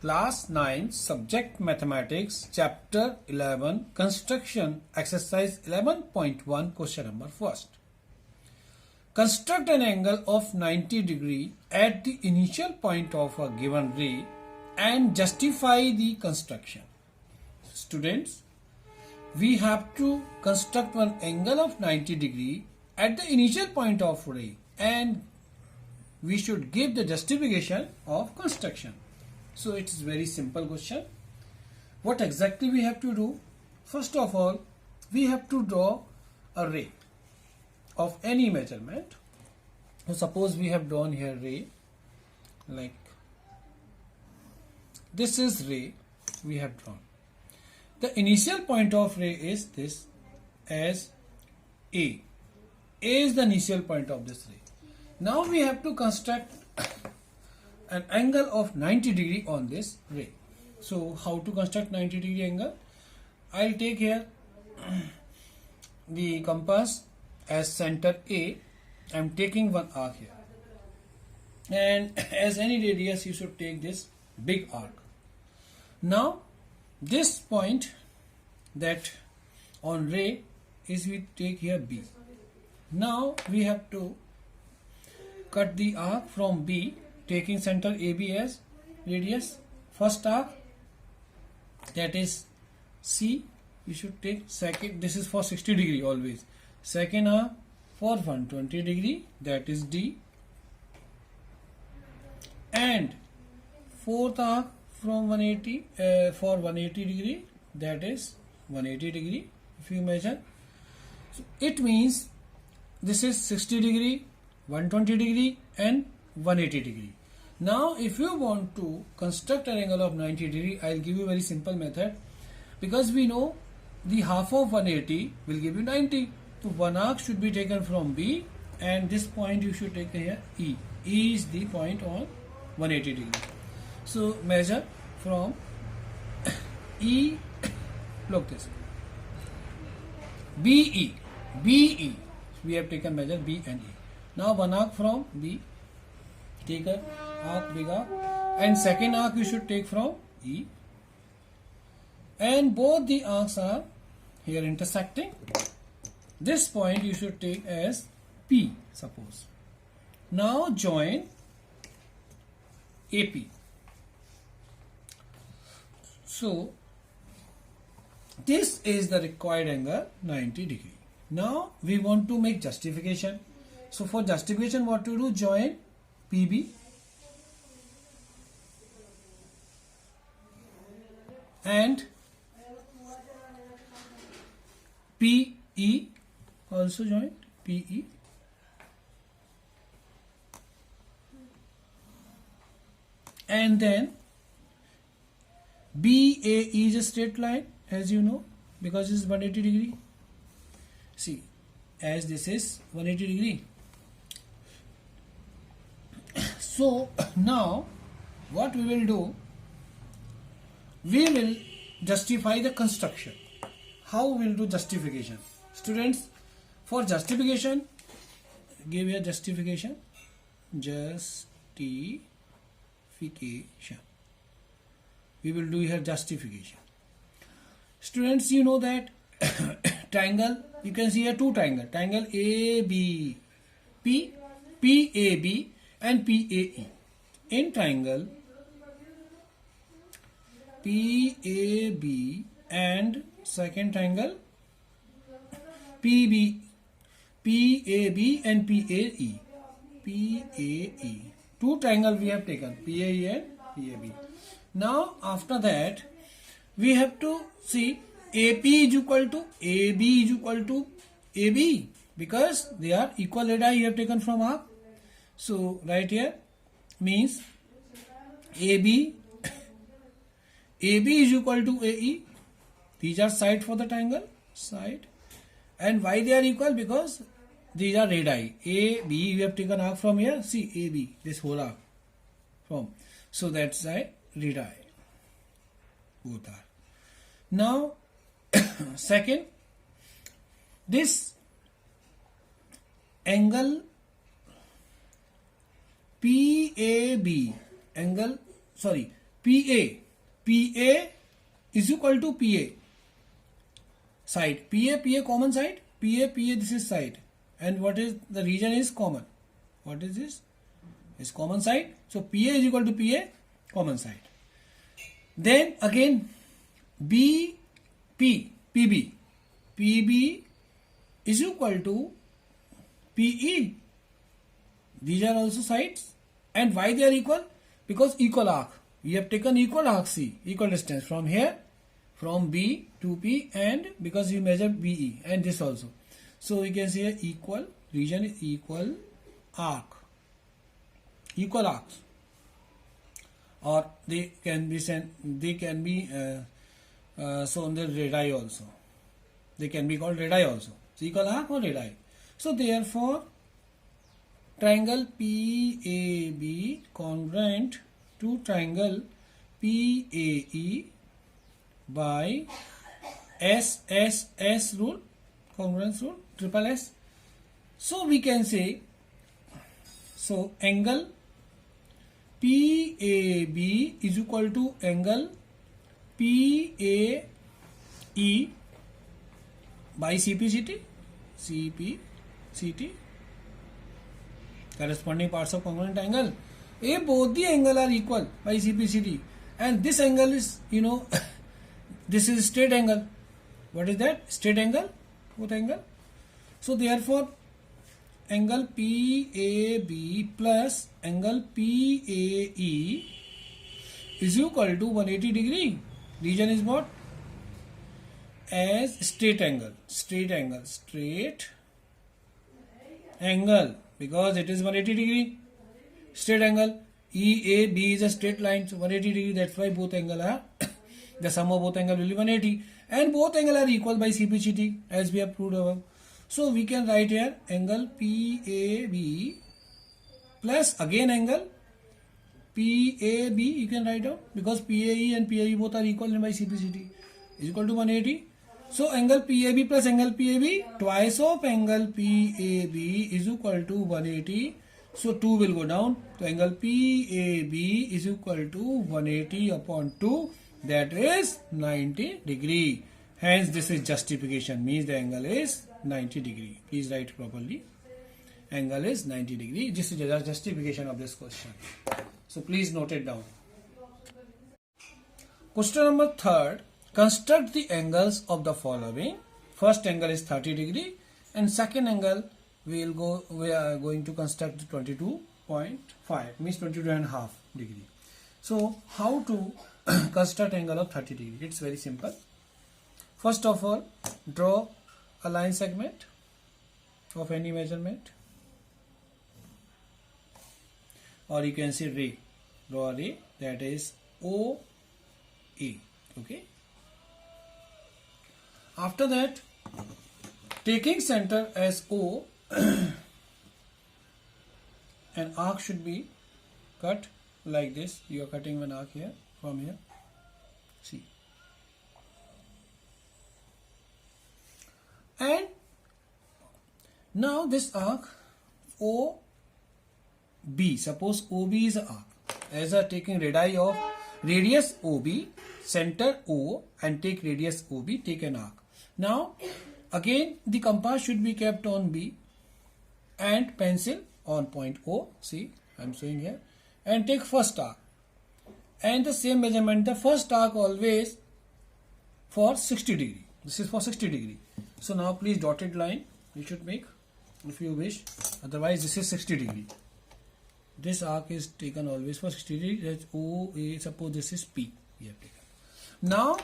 Class 9 Subject Mathematics Chapter 11 Construction Exercise 11.1 Question number first. Construct an angle of 90 degree at the initial point of a given ray and justify the construction. Students, we have to construct one angle of 90 degree at the initial point of ray and we should give the justification of construction. So it is very simple question. What exactly we have to do? First of all, we have to draw a ray of any measurement. So suppose we have drawn here ray, like this is ray we have drawn. The initial point of ray is this as A. A is the initial point of this ray. Now we have to construct an angle of 90 degree on this ray. So how to construct 90 degree angle? I'll take here the compass as center A. I'm taking one arc here, and as any radius you should take this big arc. Now this point that on ray is we take here B. Now we have to cut the arc from B, taking center AB as radius. First arc, that is C, you should take second, this is for 60 degree always. Second arc for 120 degree, that is D, and fourth arc from 180 for 180 degree, that is 180 degree if you measure. So it means this is 60 degree, 120 degree and 180 degree. Now if you want to construct an angle of 90 degree, I'll give you a very simple method, because we know the half of 180 will give you 90. So one arc should be taken from B and this point you should take here E. E is the point on 180 degree. So measure from E, look this, BE, BE. We have taken measure B and E. Now one arc from B, take a arc, big arc, and second arc you should take from E, and both the arcs are here intersecting. This point you should take as P, suppose. Now join AP. So this is the required angle 90 degree. Now we want to make justification. So for justification, what to do? Join PB and PE, also join PE, and then BAE is a straight line, as you know, because it's 180 degree. See, as this is 180 degree. So now what we will do, we will justify the construction. How we will do justification? Students, for justification, give here justification. Justification. We will do here justification. Students, you know that triangle, you can see here two triangle, triangle AB, PAB and PAE. In triangle PAB and second triangle PAB and PAE. Two triangle we have taken, PAE and PAB. Now after that we have to see AP is equal to AB is equal to AB, because they are equal radii you have taken from arc. So right here means AB is equal to AE. These are side for the triangle, side. And why they are equal? Because these are radii. AB, we have taken arc from here. See AB, this whole arc from. So that's why radii. Both are. Now, second, this angle PAB, angle, sorry, PA is equal to PA side. PA common side. PA this is side. And what is the region is common. What is this? Is common side. So PA is equal to PA common side. Then again PB is equal to PE. These are also sides. And why they are equal? Because equal arc. We have taken equal arc C, equal distance from here, from B to P, and because we measure BE, and this also. So we can say equal region is equal arc. Equal arcs. Or they can be shown the radii also. They can be called radii also. So equal arc or radii. So therefore, triangle PAB congruent to triangle PAE by SSS rule, congruence rule, triple S. So we can say, so angle PAB is equal to angle PAE by CPCT, corresponding parts of congruent angle. Both the angle are equal by CPCT, and this angle is, this is straight angle. What is that? Straight angle, both angle. So therefore, angle PAB plus angle PAE is equal to 180 degree. Region is what? As straight angle, because it is 180 degree. Straight angle. EAB is a straight line, so 180 degree. That's why both angle are the sum of both angle will be 180, and both angle are equal by CPCT, as we have proved above. So we can write here angle PAB plus again angle PAB. You can write down, because PAE and PAB both are equal by CPCT, is equal to 180. So angle PAB plus angle PAB, twice of angle PAB is equal to 180. So 2 will go down. So angle PAB is equal to 180 upon 2. That is 90 degree. Hence this is justification. Means the angle is 90 degree. Please write properly. Angle is 90 degree. This is the justification of this question. So please note it down. Question number 3. Construct the angles of the following. First angle is 30 degree, and second angle we are going to construct 22.5, means 22.5 degree. So how to construct angle of 30 degree? It's very simple. First of all, draw a line segment of any measurement, or you can say ray. Draw a ray, that is OA. Okay. After that, taking center as O, an arc should be cut like this. You are cutting one arc here, from here. See. And now this arc OB, suppose OB is an arc. As a taking radii of radius OB, center O, and take radius OB, take an arc. Now again the compass should be kept on B and pencil on point O. See, I am showing here, and take first arc, and the same measurement. The first arc always for 60 degree. This is for 60 degree. So now please dotted line you should make if you wish. Otherwise this is 60 degree. This arc is taken always for 60 degree. That's OA. Suppose this is P. We have taken. Now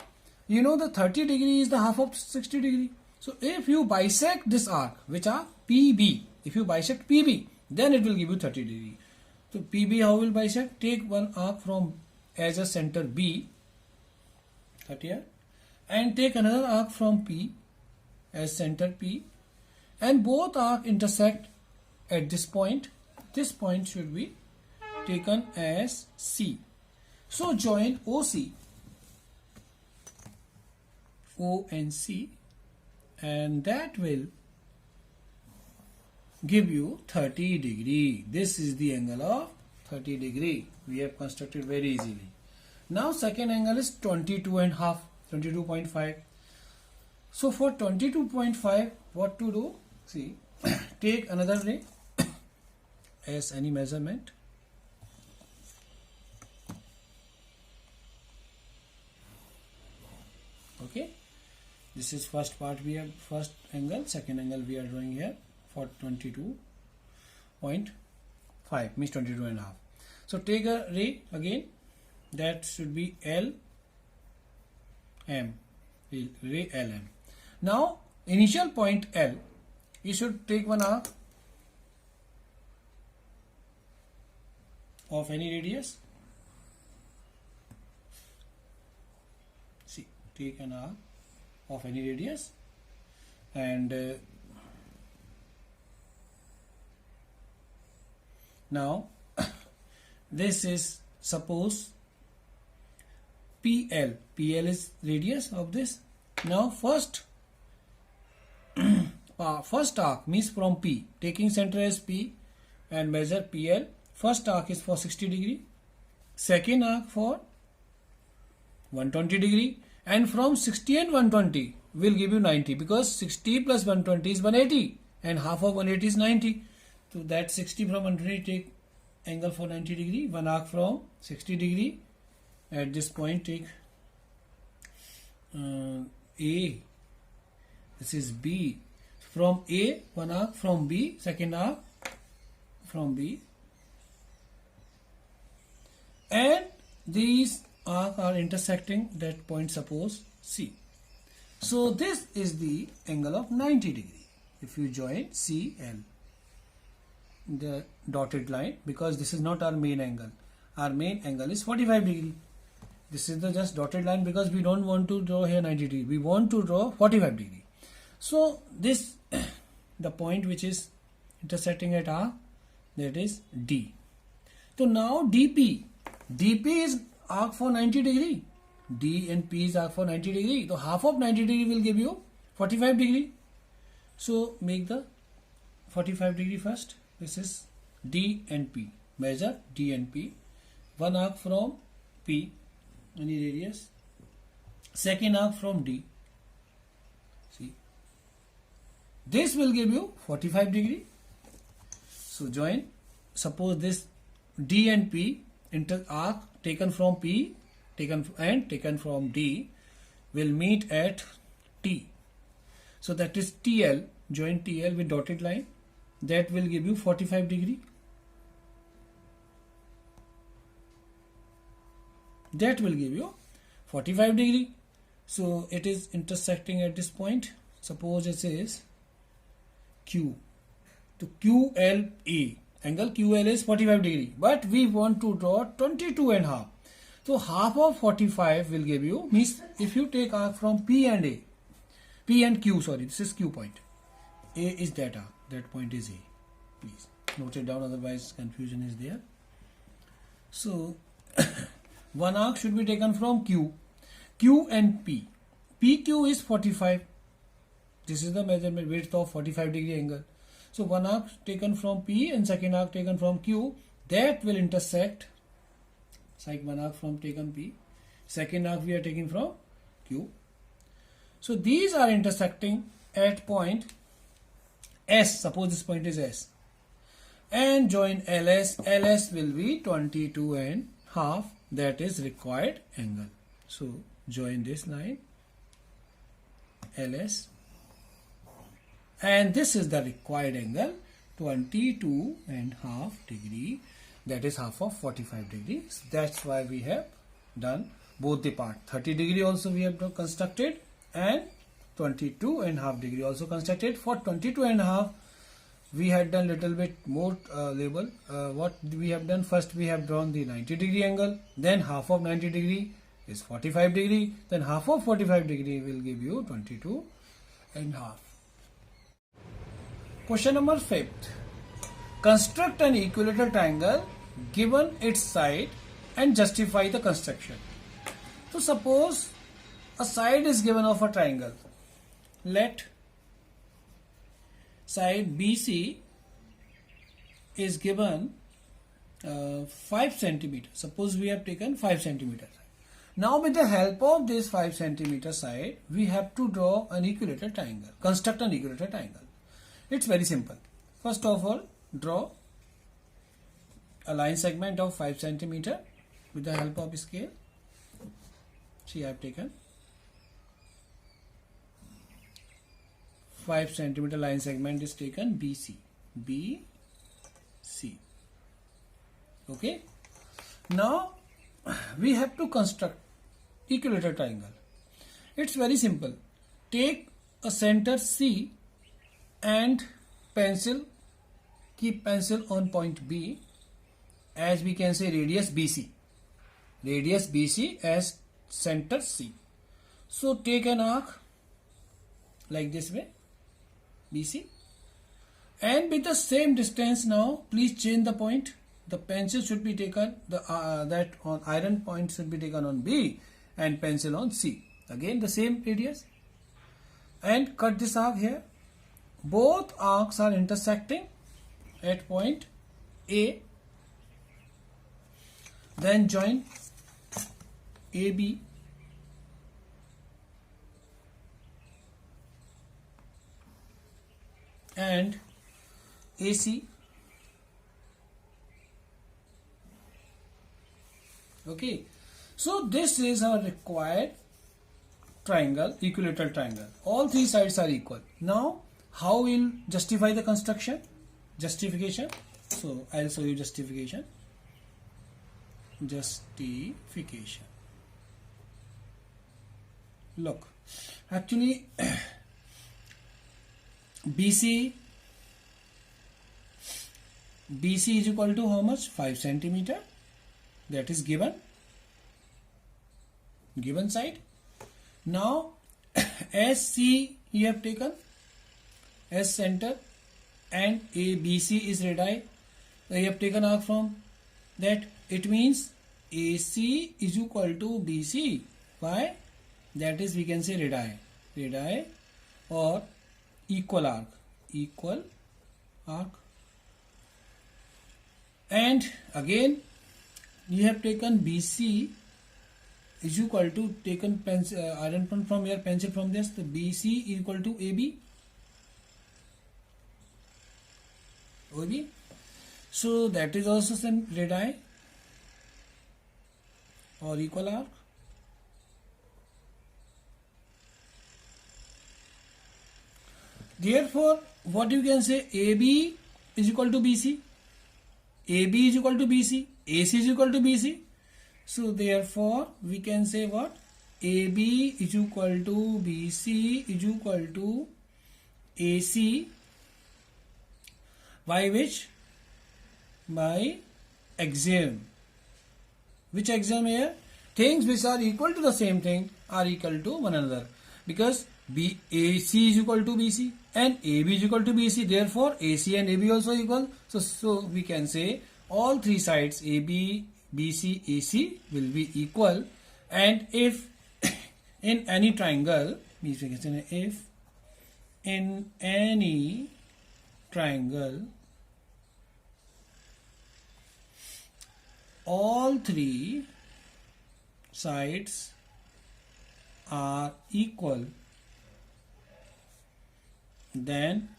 the 30 degree is the half of 60 degree. So if you bisect this arc, which are PB, if you bisect PB, then it will give you 30 degree. So PB how will bisect? Take one arc from as a center B, 30, and take another arc from P as center P, and both arc intersect at this point. This point should be taken as C. So join OC, O and C, and that will give you 30 degree. This is the angle of 30 degree. We have constructed very easily. Now second angle is 22.5, 22.5. So for 22.5, what to do? See, take another ray as any measurement. Okay, this is first part, we have first angle, second angle we are drawing here for 22.5 means 22.5. So take a ray again, that should be LM, ray LM. Now initial point L, you should take one arc of any radius. See, take an arc of any radius, and now this is, suppose PL. PL is radius of this. Now first first arc means from P, taking center as P and measure PL. First arc is for 60 degree, second arc for 120 degree, and from 60 and 120 will give you 90, because 60 plus 120 is 180 and half of 180 is 90. So that 60 from 120, take angle for 90 degree, one arc from 60 degree. At this point take A, this is B, from A one arc, from B second arc, from B, and these arcs are intersecting that point, suppose C. So this is the angle of 90 degree if you join CL, the dotted line, because this is not our main angle. Our main angle is 45 degree. This is the just dotted line because we don't want to draw here 90 degree. We want to draw 45 degree. So this, the point which is intersecting at R, that is D. So now DP. DP is arc for 90 degree. D and P is arc for 90 degree. So half of 90 degree will give you 45 degree. So make the 45 degree first. This is D and P. Measure D and P. One arc from P, any radius. Second arc from D. See, this will give you 45 degree. So join. Suppose this D and P inter arc taken from P, taken from D will meet at T. So that is TL. Join TL with dotted line. That will give you 45 degree. That will give you 45 degree. So it is intersecting at this point. Suppose it is Q. To QLA. Angle QL is 45 degree. But we want to draw 22.5. So half of 45 will give you, means if you take arc from P and A. P and Q, sorry, this is Q point. A is that arc. That point is A. Please note it down, otherwise confusion is there. So one arc should be taken from Q. Q and P. PQ is 45. This is the measurement width of 45 degree angle. So one arc taken from P and second arc taken from Q, that will intersect. It's like one arc from taken P. Second arc we are taking from Q. So these are intersecting at point S. Suppose this point is S. And join LS. LS will be 22.5. That is required angle. So join this line LS, and this is the required angle, 22.5 degree. That is half of 45 degrees. That's why we have done both the part. 30 degree also we have constructed, and 22.5 degree also constructed. For 22.5 we had done little bit more label. What we have done, first we have drawn the 90 degree angle, then half of 90 degree is 45 degree, then half of 45 degree will give you 22.5. Question number 5. Construct an equilateral triangle given its side and justify the construction. So suppose a side is given of a triangle. Let side BC is given 5 centimeter. Suppose we have taken 5 centimeter. Now with the help of this 5 centimeter side, we have to draw an equilateral triangle, construct an equilateral triangle. It's very simple. First of all, draw a line segment of 5 centimeter with the help of scale. See, I have taken 5 centimeter line segment is taken BC. BC. Okay. Now we have to construct equilateral triangle. It's very simple. Take a center C and keep pencil on point B, as we can say radius BC. Radius BC as center C. So take an arc like this way, BC, and with the same distance now, please change the point. The pencil should be taken, that on iron point should be taken on B and pencil on C. Again the same radius, and cut this arc here. Both arcs are intersecting at point A. Then join AB. And AC. Okay, so this is our required triangle, equilateral triangle. All three sides are equal. Now how we'll justify the construction? Justification. So I'll show you justification. Justification. Look, actually BC is equal to how much? 5 centimeter. That is given side. Now SC you have taken as center and ABC is radii. You have taken arc from that. It means AC is equal to BC. Why? That is, we can say radii or equal arc. And again you have taken BC is equal to, taken pencil, iron point from here, pencil from this, the BC is equal to AB. OB. So that is also some radii or equal arc. Therefore, what you can say, AB is equal to BC, AB is equal to BC, AC is equal to BC. So therefore, we can say what? AB is equal to BC is equal to AC. By which? By axiom. Which axiom here? Things which are equal to the same thing are equal to one another. Because AC is equal to BC and AB is equal to BC. Therefore, AC and AB also equal. So we can say all three sides AB, BC, AC will be equal. And if in any triangle, if in any triangle all three sides are equal, then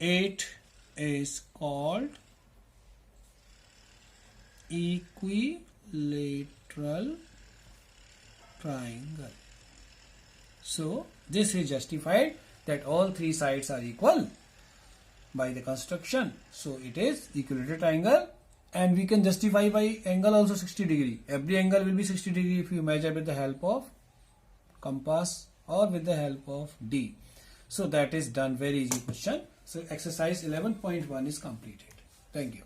it is called equilateral triangle. So this is justified that all three sides are equal by the construction. So it is equilateral triangle, and we can justify by angle also 60 degree. Every angle will be 60 degree if you measure with the help of compass or with the help of D. So that is done. Very easy question. So exercise 11.1 is completed. Thank you.